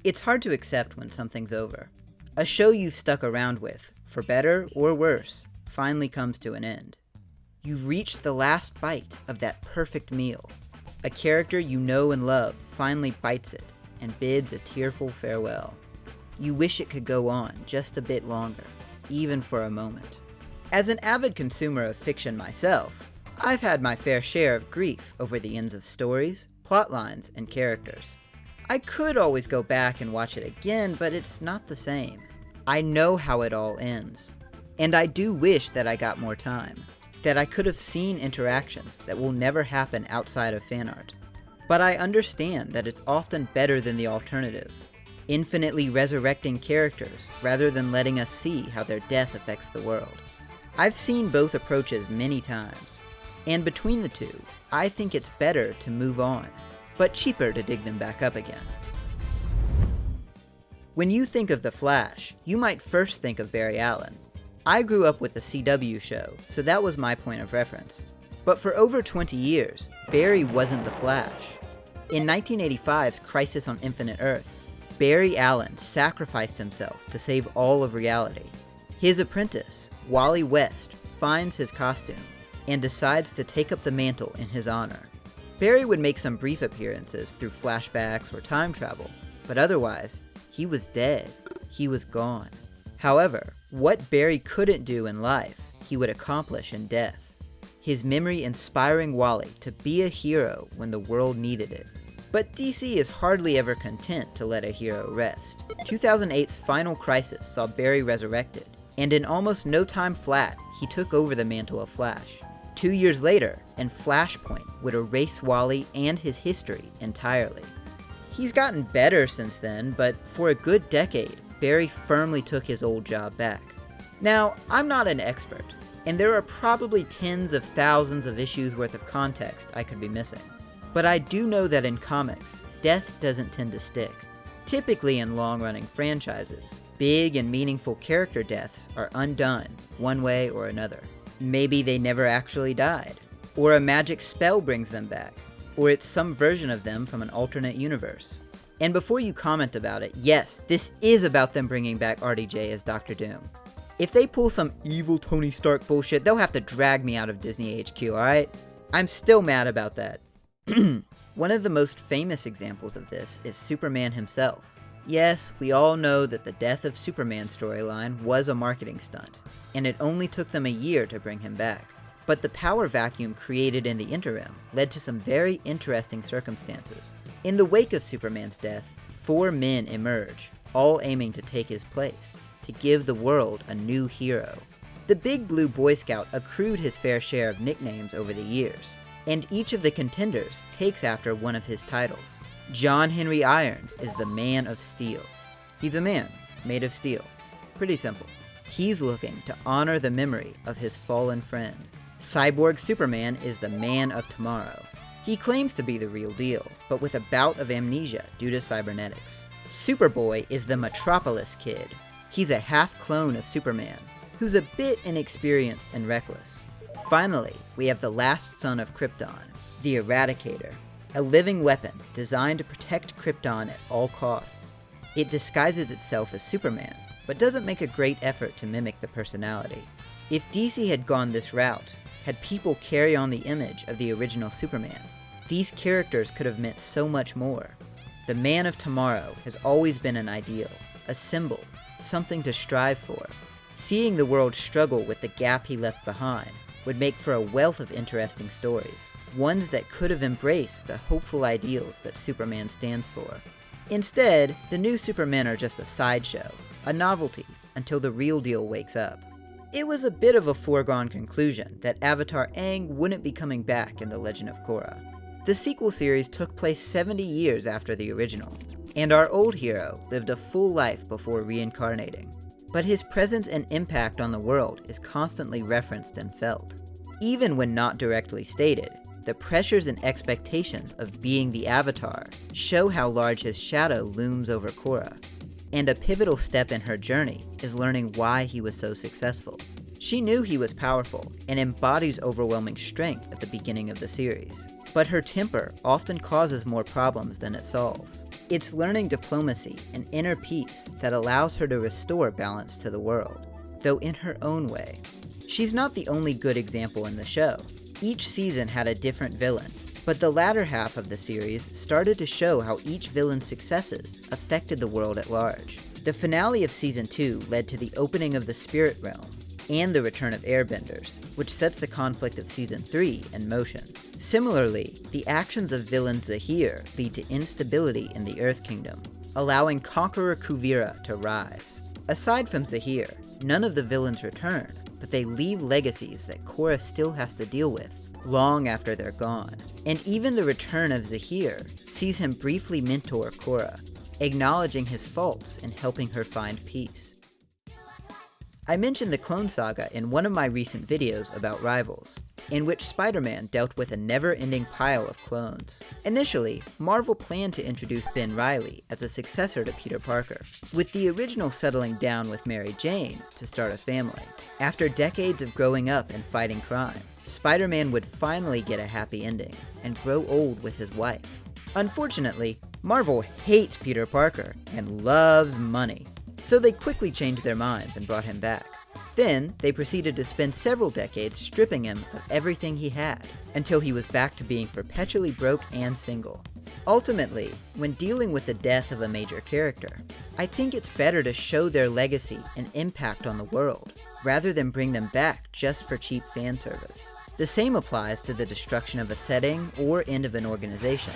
It's hard to accept when something's over. A show you've stuck around with, for better or worse, finally comes to an end. You've reached the last bite of that perfect meal. A character you know and love finally bites it and bids a tearful farewell. You wish it could go on just a bit longer, even for a moment. As an avid consumer of fiction myself, I've had my fair share of grief over the ends of stories, plot lines, and characters. I could always go back and watch it again, but it's not the same. I know how it all ends. And I do wish that I got more time, that I could have seen interactions that will never happen outside of fan art. But I understand that it's often better than the alternative, infinitely resurrecting characters rather than letting us see how their death affects the world. I've seen both approaches many times, and between the two, I think it's better to move on, but cheaper to dig them back up again. When you think of The Flash, you might first think of Barry Allen. I grew up with the CW show, so that was my point of reference. But for over 20 years, Barry wasn't The Flash. In 1985's Crisis on Infinite Earths, Barry Allen sacrificed himself to save all of reality. His apprentice, Wally West, finds his costume and decides to take up the mantle in his honor. Barry would make some brief appearances through flashbacks or time travel, but otherwise, he was dead. He was gone. However, what Barry couldn't do in life, he would accomplish in death. His memory inspiring Wally to be a hero when the world needed it. But DC is hardly ever content to let a hero rest. 2008's Final Crisis saw Barry resurrected, and in almost no time flat, he took over the mantle of Flash. 2 years later, and Flashpoint would erase Wally and his history entirely. He's gotten better since then, but for a good decade, Barry firmly took his old job back. Now, I'm not an expert, and there are probably tens of thousands of issues worth of context I could be missing. But I do know that in comics, death doesn't tend to stick. Typically in long-running franchises, big and meaningful character deaths are undone, one way or another. Maybe they never actually died, or a magic spell brings them back, or it's some version of them from an alternate universe. And before you comment about it, yes, this is about them bringing back RDJ as Dr. Doom. If they pull some evil Tony Stark bullshit, they'll have to drag me out of Disney HQ, alright? I'm still mad about that. One of the most famous examples of this is Superman himself. Yes, we all know that the Death of Superman storyline was a marketing stunt, and it only took them a year to bring him back. But the power vacuum created in the interim led to some very interesting circumstances. In the wake of Superman's death, 4 men emerge, all aiming to take his place, to give the world a new hero. The Big Blue Boy Scout accrued his fair share of nicknames over the years, and each of the contenders takes after one of his titles. John Henry Irons is the Man of Steel. He's a man made of steel. Pretty simple. He's looking to honor the memory of his fallen friend. Cyborg Superman is the Man of Tomorrow. He claims to be the real deal, but with a bout of amnesia due to cybernetics. Superboy is the Metropolis Kid. He's a half-clone of Superman, who's a bit inexperienced and reckless. Finally, we have the last son of Krypton, the Eradicator, a living weapon designed to protect Krypton at all costs. It disguises itself as Superman, but doesn't make a great effort to mimic the personality. If DC had gone this route, had people carry on the image of the original Superman, these characters could have meant so much more. The Man of Tomorrow has always been an ideal, a symbol, something to strive for. Seeing the world struggle with the gap he left behind would make for a wealth of interesting stories, ones that could have embraced the hopeful ideals that Superman stands for. Instead, the new Supermen are just a sideshow, a novelty, until the real deal wakes up. It was a bit of a foregone conclusion that Avatar Aang wouldn't be coming back in The Legend of Korra. The sequel series took place 70 years after the original, and our old hero lived a full life before reincarnating. But his presence and impact on the world is constantly referenced and felt. Even when not directly stated, the pressures and expectations of being the Avatar show how large his shadow looms over Korra. And a pivotal step in her journey is learning why he was so successful. She knew he was powerful and embodies overwhelming strength at the beginning of the series, but her temper often causes more problems than it solves. It's learning diplomacy and inner peace that allows her to restore balance to the world, though in her own way. She's not the only good example in the show. Each season had a different villain, but the latter half of the series started to show how each villain's successes affected the world at large. The finale of Season 2 led to the opening of the Spirit Realm, and the return of airbenders, which sets the conflict of Season 3 in motion. Similarly, the actions of villain Zahir lead to instability in the Earth Kingdom, allowing Conqueror Kuvira to rise. Aside from Zahir, none of the villains return, but they leave legacies that Korra still has to deal with long after they're gone. And even the return of Zahir sees him briefly mentor Korra, acknowledging his faults and helping her find peace. I mentioned the Clone Saga in one of my recent videos about Rivals, in which Spider-Man dealt with a never-ending pile of clones. Initially, Marvel planned to introduce Ben Reilly as a successor to Peter Parker, with the original settling down with Mary Jane to start a family. After decades of growing up and fighting crime, Spider-Man would finally get a happy ending and grow old with his wife. Unfortunately, Marvel hates Peter Parker and loves money, so they quickly changed their minds and brought him back. Then, they proceeded to spend several decades stripping him of everything he had, until he was back to being perpetually broke and single. Ultimately, when dealing with the death of a major character, I think it's better to show their legacy and impact on the world, rather than bring them back just for cheap fan service. The same applies to the destruction of a setting or end of an organization.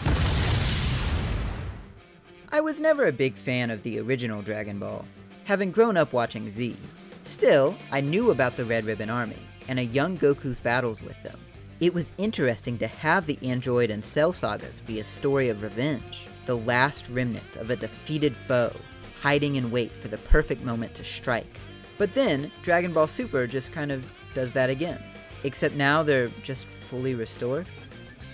I was never a big fan of the original Dragon Ball, having grown up watching Z. Still, I knew about the Red Ribbon Army, and a young Goku's battles with them. It was interesting to have the Android and Cell sagas be a story of revenge, the last remnants of a defeated foe, hiding in wait for the perfect moment to strike. But then, Dragon Ball Super just kind of does that again, except now they're just fully restored.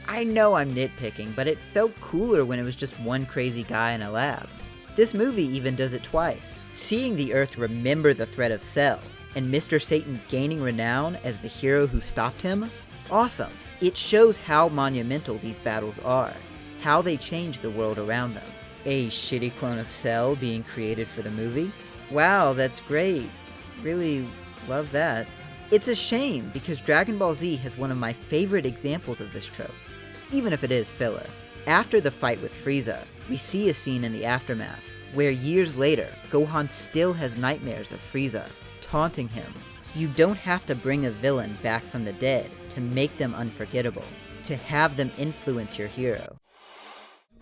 I know I'm nitpicking, but it felt cooler when it was just one crazy guy in a lab. This movie even does it twice. Seeing the Earth remember the threat of Cell, and Mr. Satan gaining renown as the hero who stopped him? Awesome. It shows how monumental these battles are, how they change the world around them. A shitty clone of Cell being created for the movie? Wow, that's great. Really love that. It's a shame because Dragon Ball Z has one of my favorite examples of this trope, even if it is filler. After the fight with Frieza, we see a scene in the aftermath, where years later, Gohan still has nightmares of Frieza, taunting him. You don't have to bring a villain back from the dead to make them unforgettable, to have them influence your hero.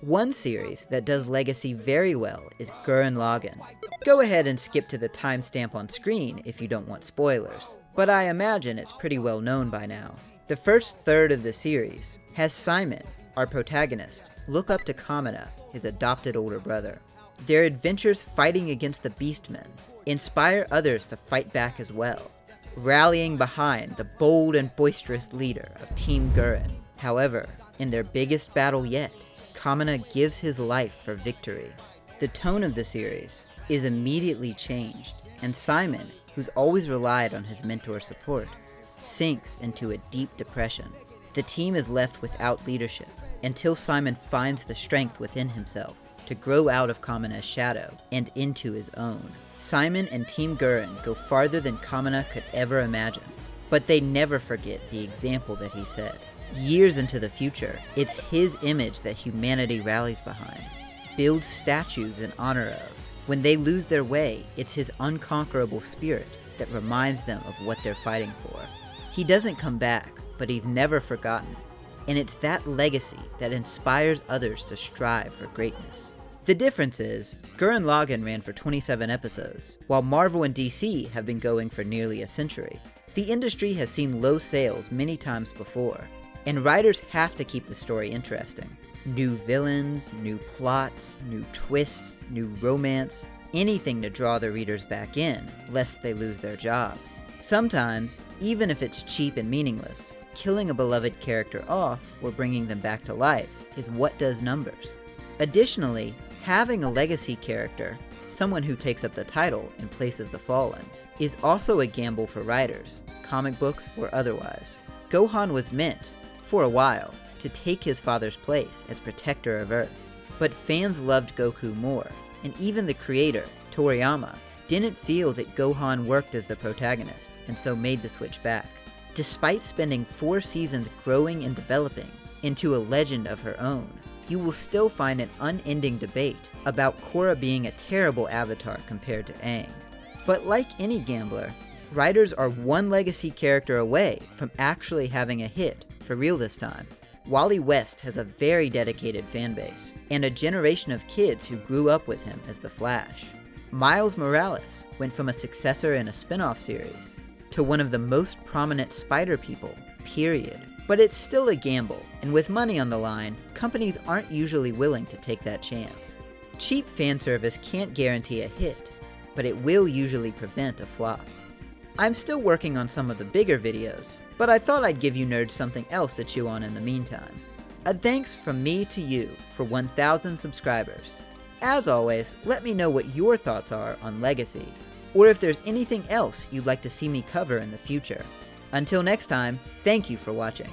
One series that does legacy very well is Gurren Lagann. Go ahead and skip to the timestamp on screen if you don't want spoilers, but I imagine it's pretty well known by now. The first third of the series has Simon, our protagonist, look up to Kamina, his adopted older brother. Their adventures fighting against the Beastmen inspire others to fight back as well, rallying behind the bold and boisterous leader of Team Gurren. However, in their biggest battle yet, Kamina gives his life for victory. The tone of the series is immediately changed, and Simon, who's always relied on his mentor's support, sinks into a deep depression. The team is left without leadership, until Simon finds the strength within himself to grow out of Kamina's shadow and into his own. Simon and Team Gurren go farther than Kamina could ever imagine, but they never forget the example that he set. Years into the future, it's his image that humanity rallies behind, builds statues in honor of. When they lose their way, it's his unconquerable spirit that reminds them of what they're fighting for. He doesn't come back, but he's never forgotten. And it's that legacy that inspires others to strive for greatness. The difference is, Gurren Lagann ran for 27 episodes, while Marvel and DC have been going for nearly a century. The industry has seen low sales many times before, and writers have to keep the story interesting. New villains, new plots, new twists, new romance, anything to draw the readers back in, lest they lose their jobs. Sometimes, even if it's cheap and meaningless, killing a beloved character off or bringing them back to life is what does numbers. Additionally, having a legacy character, someone who takes up the title in place of the fallen, is also a gamble for writers, comic books or otherwise. Gohan was meant, for a while, to take his father's place as protector of Earth, But fans loved Goku more, and even the creator, Toriyama, didn't feel that Gohan worked as the protagonist, and so made the switch back. Despite spending 4 seasons growing and developing into a legend of her own, you will still find an unending debate about Korra being a terrible avatar compared to Aang. But like any gambler, writers are one legacy character away from actually having a hit, for real this time. Wally West has a very dedicated fanbase, and a generation of kids who grew up with him as the Flash. Miles Morales went from a successor in a spin-off series to one of the most prominent Spider people, period. But it's still a gamble, and with money on the line, companies aren't usually willing to take that chance. Cheap fan service can't guarantee a hit, but it will usually prevent a flop. I'm still working on some of the bigger videos, but I thought I'd give you nerds something else to chew on in the meantime. A thanks from me to you for 1,000 subscribers. As always, let me know what your thoughts are on Legacy, or if there's anything else you'd like to see me cover in the future. Until next time, thank you for watching.